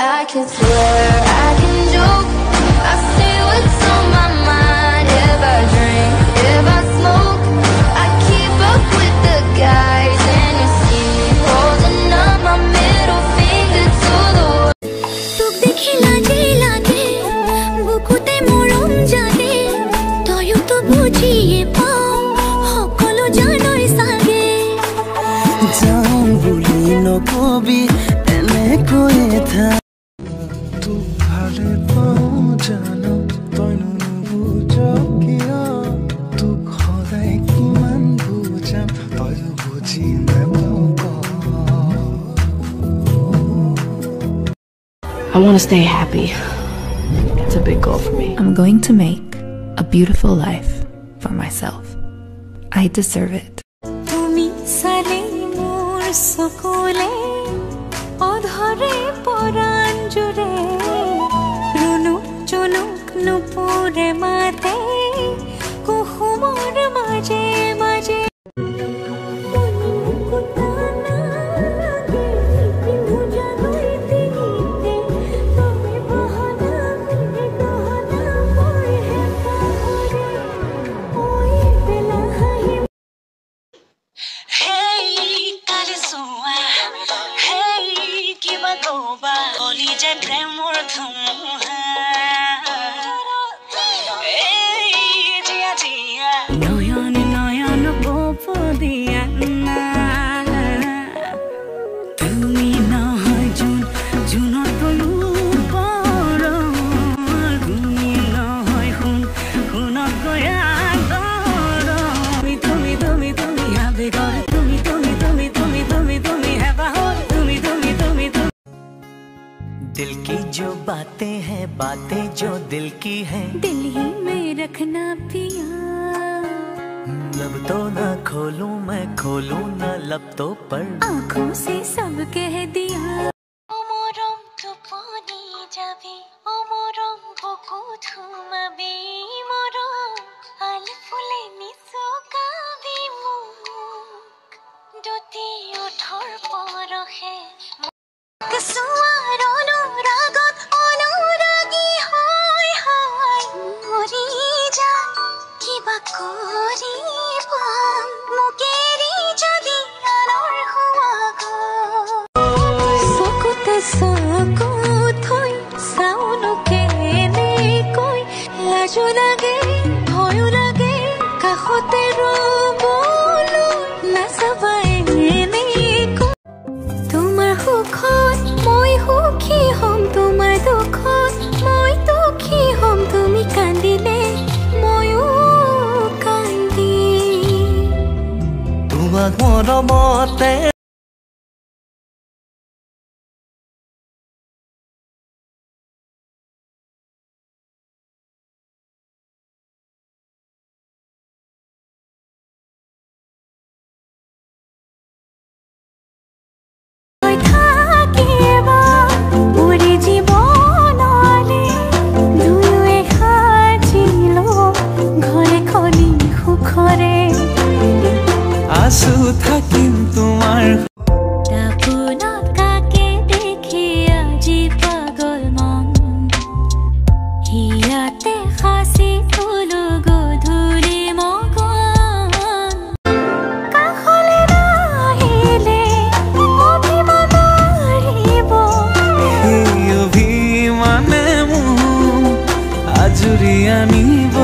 I can swear, I can joke, I say what's on my mind. If I drink, if I smoke, I keep up with the guys. And you see me holding up my middle finger to the world. Tuk dekhi lage lage, bukute morom jage, toyu to bujhiye pao, hokolo janoi sage. Jaan buli no kobi ene koe tha. Tu bhale pao jano, toinu nubujo kiya. Tu khodai kiman bujam, toyu buji nepauko. I want to stay happy. It's a big goal for me. I'm going to make a beautiful life for myself. I deserve it. Tumi sale mor sokole, odhare poran jure, runu chunuk nupure mate, kuhumor maje maje. दिल की जो बातें हैं, बातें जो दिल की हैं, दिल ही में रखना पिया। लब तो ना खोलूं मैं, खोलूं ना लब तो पर आँखों से सब कह दिया। ओ मोरम तो पानी जाबे, ओ मोरम बुकु थुमाबे, मोरम आल फुले निसुकाबे मुक, दुती ओठर परहे कसुआर अनुरागत अनुरागी হয় হয় মরি যা কিবা কৰিব মুকেৰি যদি আনৰ হুৱাগ চকুতে চকু থৈ চাউনো কেনেকৈ লাজো লাগে ভয়ো লাগে কাষতে ৰ'বলৈ নাচাবাই এনেকৈ তোমাৰ সুখত মই সুখী হ'ম, তোমাৰ দুখত মই দুখী হ'ম, তুমি কান্দিলে ময়ো কান্দিম। তোমাক মৰমতে আছো থাকিম তোমাৰ তাপুনত কাকে দেখি আজি পাগল মন, হিয়াতে সাঁচি থলো গধূলি মগন। কাষলে নাহিলে অভিমান মাৰিব, সেই অভিমানে মোক আজৰি আনিব।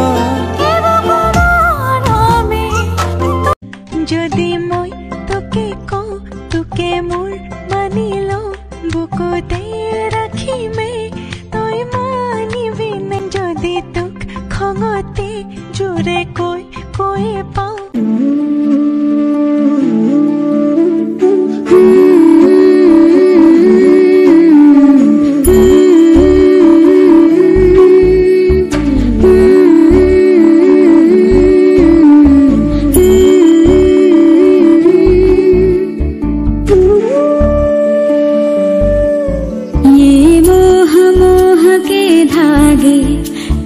যদি মই তোকে কওঁ তোকে মোৰ মানি লওঁ, বুকুতে ৰাখিমে তই মানিবি নে? যদি তোক খঙতে জোৰে কৈ পাওঁ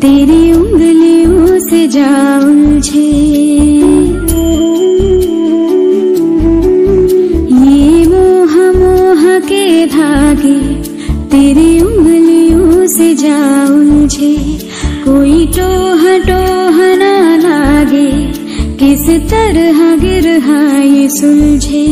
तेरी उंगलियों से जा उलझे, ये मोह मोह के धागे तेरे तेरी उंगलियों से जा उलझे, कोई टोह ना लागे, किस तरह गिरहा ये सुलझे।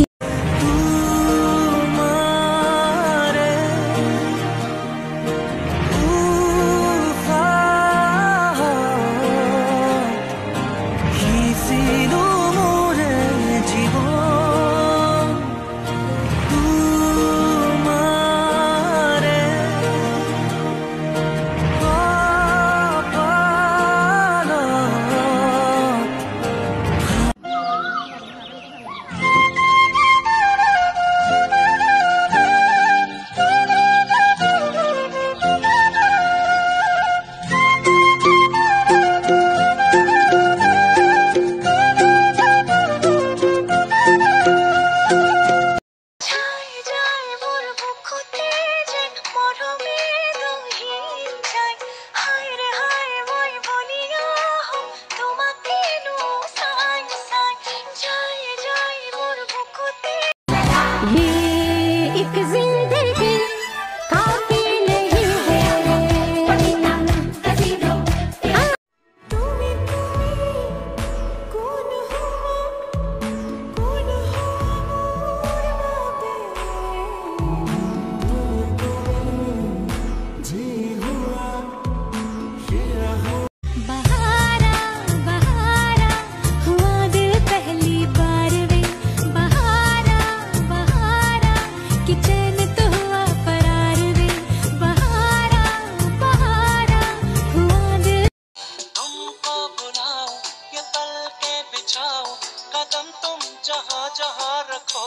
कदम तुम जहाँ जहाँ रखो,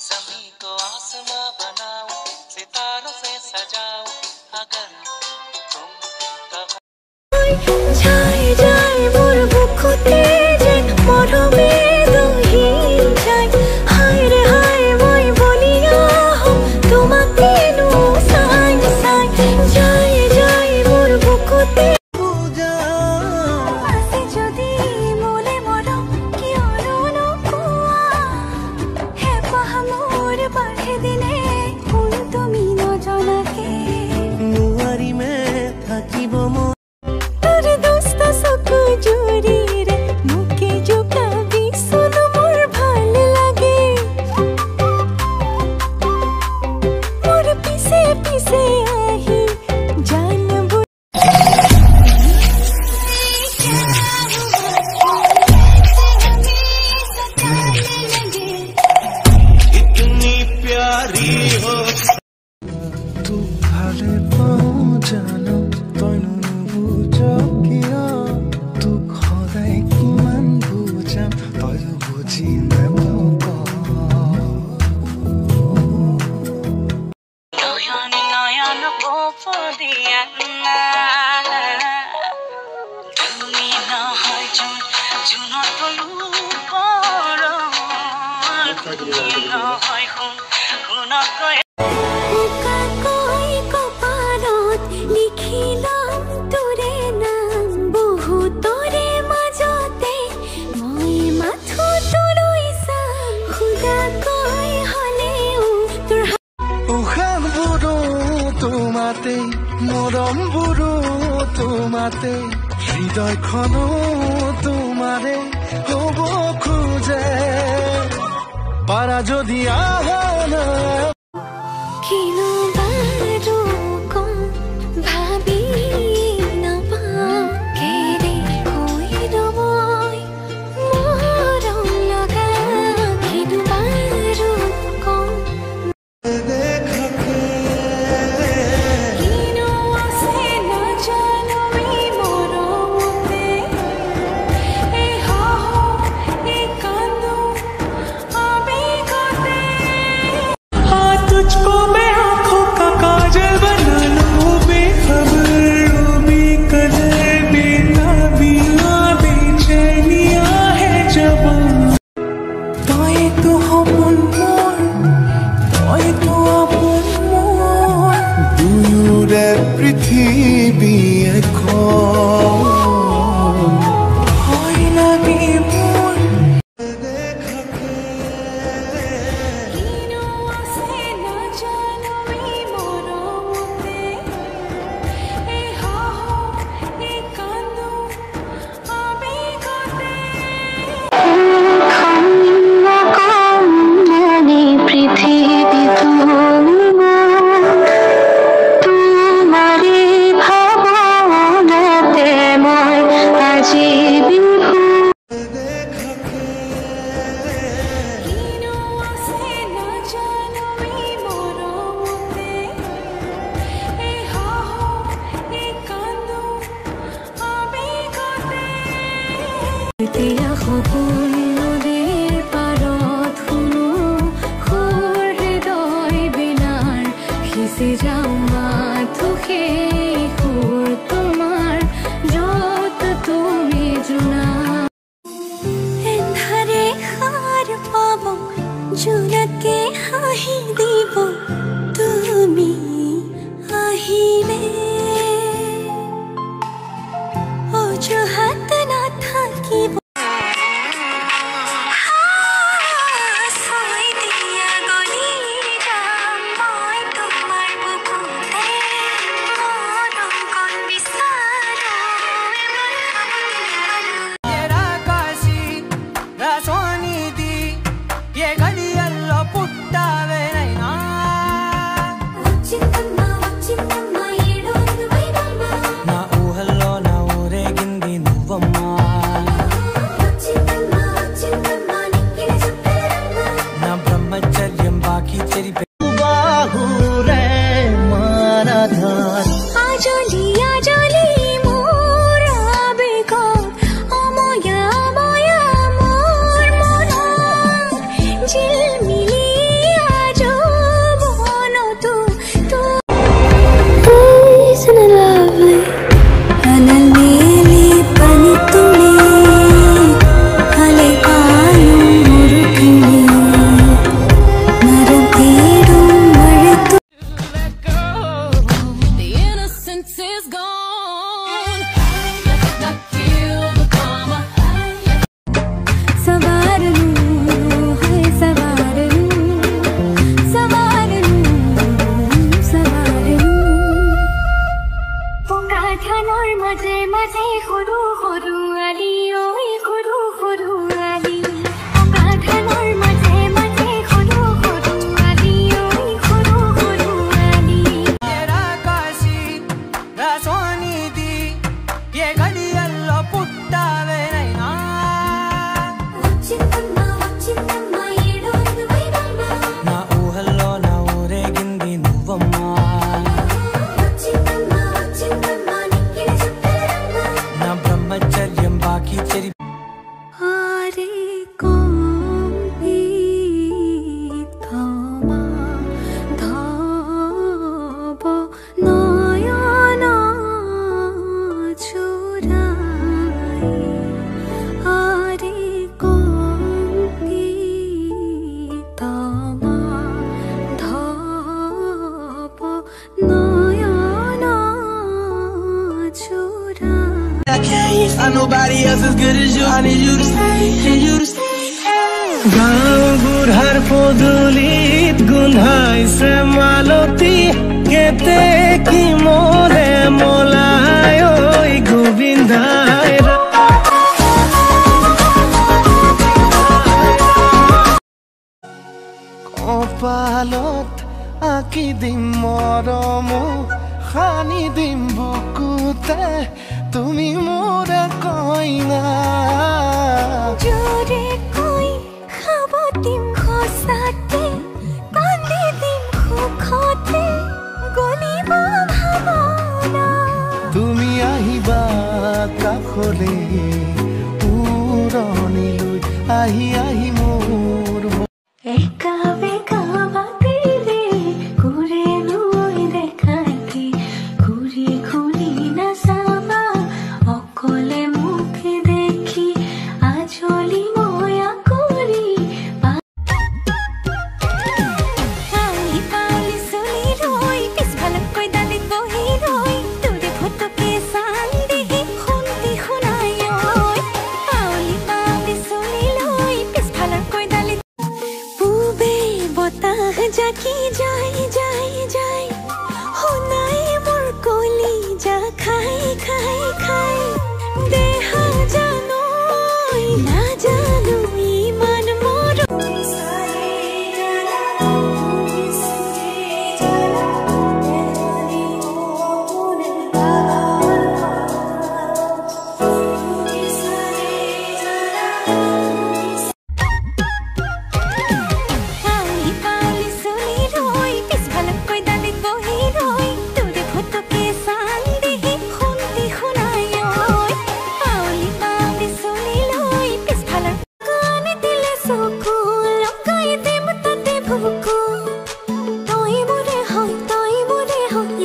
ज़मीं को आसमां बनाओ, सितारों से सजाओ, अगर तुम कहो जाए जाए मोर बुकुते जे मरमे दही जाए, हाय रे हाय মই বলিয়া हो তোমাকে নো সাই সাই, जाए जाए मोर बुकुते আসে যদি মোলে মর কি অরুণ কুয়া, হে পাহামোর বাড়ে দিনে কোন তুমি নজনাকে নুয়ারি মে থাকিব মন তোর দোস্ত সকু জুরি রে মুকে জুকাবি শুন মোর ভাল লাগে, মোর পিছে পিছে আহি জানব इतनी प्यारी हो तू भाले पाऊं जानो तैनु नुबुझ किया तू खदाय किमान बुझाम तयु बुझि नापाऊ नयन नयन गोप दिया তুমি নহয় জুন জুনত তলু পৰ তুমি নহয় শুন শুনত গৈ কই কপালত লিখিলাম তোৰে নাম, বহুতৰে মাজতে মই মাথো তোলৈ চাম, খুদা কৈ হলেও তোৰ উশাহ বুড়ো তোমাতে মৰম বুড়ো তোমাতে হৃদয়খনো তোমাৰে হ'ব খোজে পাৰা যদি আহা না কিনো বাৰো কম ভাবি নাপাওঁ, কেৰে কৈ ৰবই মৰম লগা কিনো বাৰো কম কিনো আছে নাজানো এই মৰমতে, এই হাঁহো এই কান্দো আবেগতে हाँ तुझको मैं आँखों का काजल बना लूं बेखबर बेकदर बेताबियां बेचैनियां है जब तोय तो हमन मोर तोय तो आपन मोर দুয়োৰে পৃথিৱী এখন ভয় লাগে মোৰ কিনো আছে নাজানো এই মৰমতে, মাথো সেই সুৰ তোমাৰ য'ত তুমি জোনা এন্ধাৰে সাৰ পাব জোনাকে হাঁহি দিব তুমি আহিলে অজুহাত নাথাকিব Nobody else as good as you. I need you to stay, need you to stay. Gaur podulit gunhaise maloti kete ki mole molay oi govindai kopalot aki dim moromo khani dim bukute তুমি মোরা কইনা জোরে কই খাব দিম খসাতে কান্দি দিম খুখতে গলিব ভাবনা তুমি আহিবা কাখলে পুৰণি লৈ আহি আহি মোৰ একা বেকা বাতিলে ঘুরে লুই দেখাইতে ঘুরি ঘুরি না সাবা অকলে মুখে দেখি আজলি ময়া করি পালি পালি সলি রই পিস ভালক কই দালি বহি রই তোরে ফটোকে সান দিহি খুন্তি খুনাই পালি পালি সলি রই পিস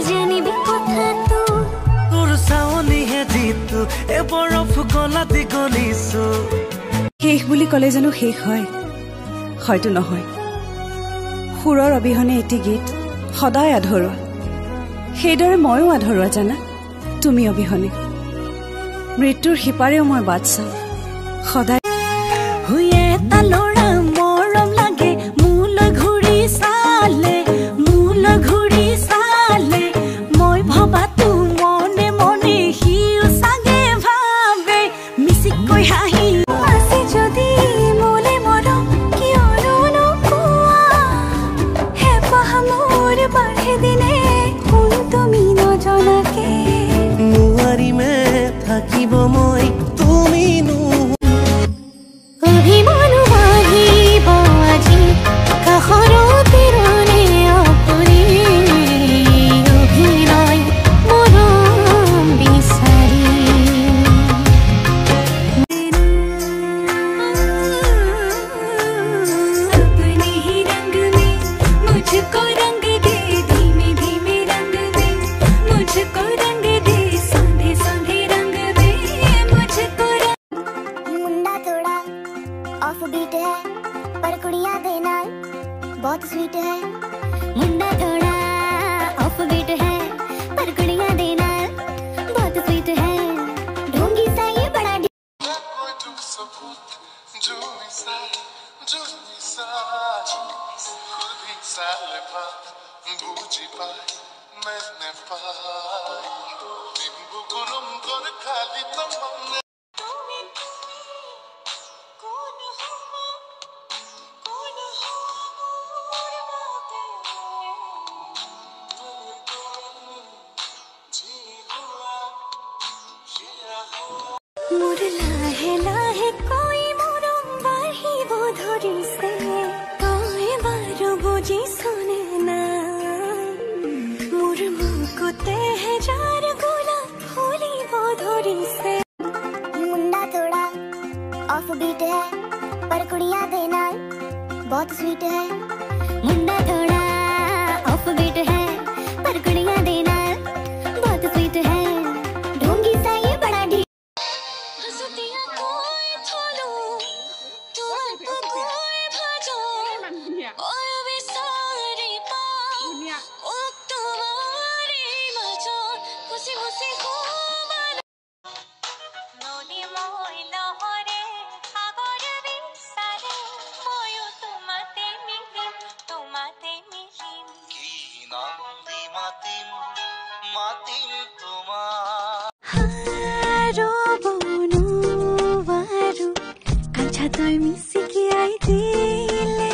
জানিবি কথা তো তোৰ চাৱনিহে যিটো এ বৰফ গলাত গলিছো শেষ বুলি ক'লে জানো শেষ হয় হয়তো নহয় সুৰৰ অবিহনে এটি গীত সদায় আধৰুৱা সেইদৰে ময়ো আধৰুৱা জানা তুমি অবিহনে মৃত্যুৰ সিপাৰেও মই বাট চাওঁ সদায় হুয়ে এটা ল'ৰা মৰম লাগে মোলৈ ঘূৰি চালে মই ভবাতো মনে মনে সিও চাগে ভাবে মিচিকৈ হাঁহি আছে যদি মোলে মৰম কিয়নো নোকোৱা হেঁপাহ মোৰ বাঢ়ে দিনে কোন তুমি নজনাকে নোৱাৰিমে থাকিব মই তুমি অভিমান বাঢ়িব আজি কাষৰতে ৰলে আপুনি অভিনয় মৰম বিচাৰি अपने ही रंग में मुझको रंग दे धीमे धीमे रंग में मुझको रंग दे संधे संधे रंग में मुझको मुंडा थोड़ा ऑफ बीट है पर कुड़ियां देना बहुत स्वीट है मुंडा थोड़ा ऑफ बीट है पर कुड़ियां देना बहुत स्वीट है ढोंगी सा ये बड़ा मोर लाहे लाहे कोई मोरम बाढ़िब धरिसे कहे बारो बुझी सुने ना मोर मुकुते है जार गोला फूलिब धरिसे मुंडा थोड़ा ऑफ बीट है पर कुड़ियां देना बहुत स्वीट है मुंडा थोड़ा ऑफ बीट है पर कुड़ियां देना बहुत स्वीट है ढोंगी सा ये बड़ा हसतिया कोई थोलो तुम को कोई भाजो ओय वे सारी पा ओ तुम्हारी मजा खुशी खुशी को नदी मोय लहरे सागर बिसारे मयो तुम्हाते मिलिम কি নাম দি মাতিম তোমাৰ हारो बनु वारू काछा तोय मिसिकी आई दिले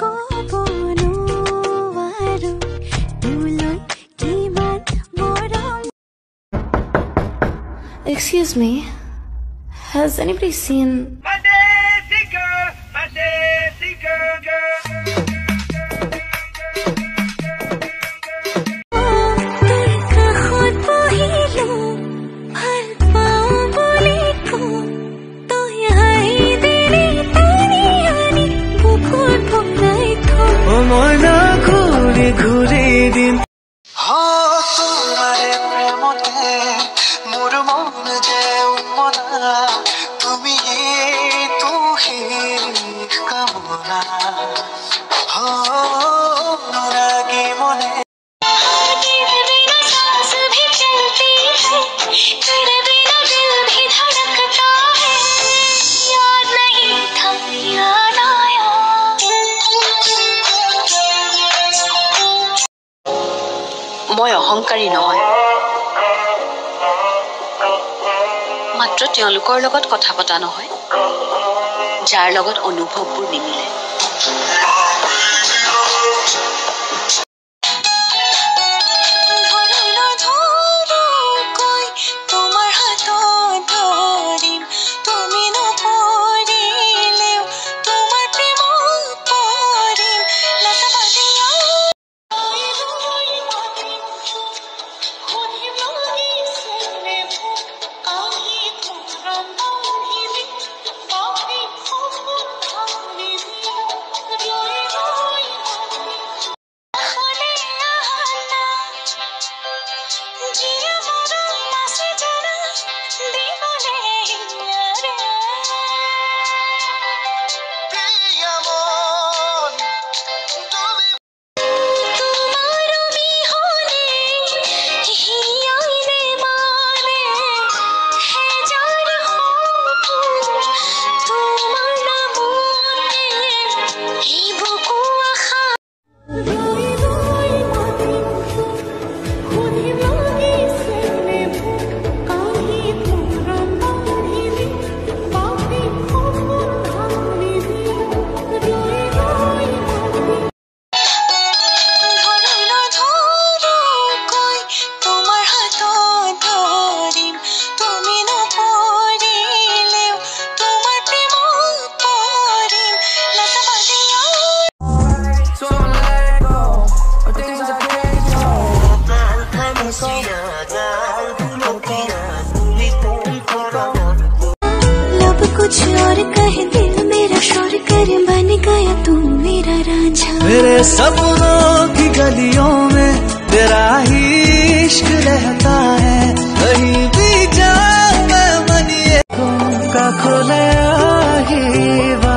को बनु वारू तुलोय किमान मरम Excuse me, has anybody seen মই না ঘূৰি ঘূৰি দিন তোমাৰে প্ৰেমতে মোৰ মন যে উন্মনা তুমি তো শেষ কামনা অনুৰাগী মনে सांस भी चलती है तेरे बिना दिल भी धड़कता है याद नहीं था याद आया মই অহংকাৰী নহয় মাত্ৰ তেওঁলোকৰ লগত কথা পতা নহয় যাৰ লগত অনুভৱবোৰ নিমিলে তোমার হাত ধরিম তুমি নপরিলেও তোমার প্রেম পরিম লতা বাঁধিয়া तेरे सपनों की गलियों में तेरा ही इश्क रहता है कहीं भी जाऊं मैं मनिए का खोले আহিবা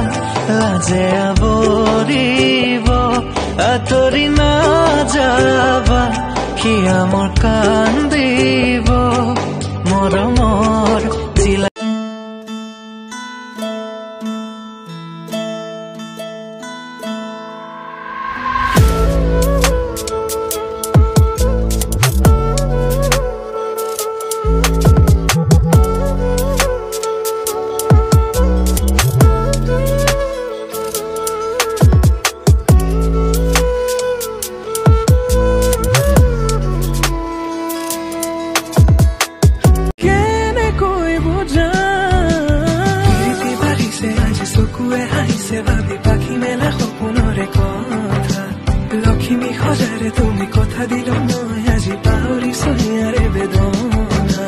लाजे आबरिब आतरी ना जाबा किया मोर कान्दिब मरमर चिला লক্ষ্মী সজাৰে তুমি কথা দিলো মই আজি পাহৰিছো ইয়াৰে বেদনা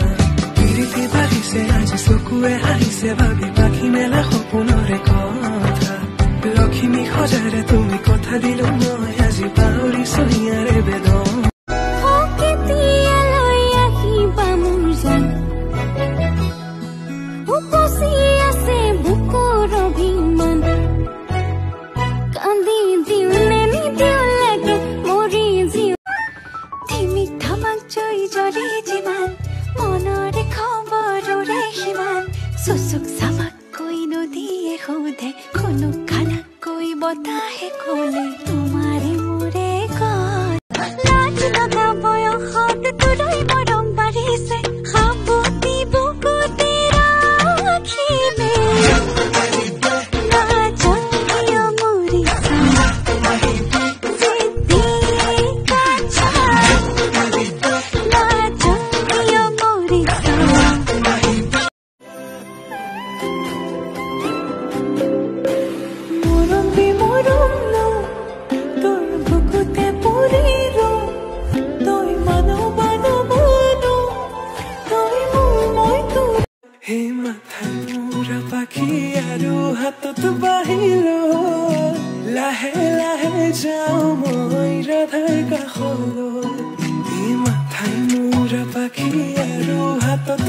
পিৰিতি বাঢ়িছে আজি চকুৱে হাঁহিছে ভাবি পাখি মেলা সপোনৰে কথা লক্ষ্মী সজাৰে তুমি কথা দিলো মই আজি পাহৰিছো ইয়াৰে বেদনা सुसुक सामक कोई नदिए खोदे खुनु खाना कोई बताहे खोले तुम्हारे मोरे कौन लाज लगा बोयो हाथ तुरई मरम बारी से खाबो दीबो को तेरा आँखी में ना चाहिए मोरी सा जिद्दी का चाल ना चाहिए मोरी सा Hey mathay mura pakhi aru hatot bahilo lahe lahe jao moi radhar kakholo Hey mathay mura pakhi aru hatot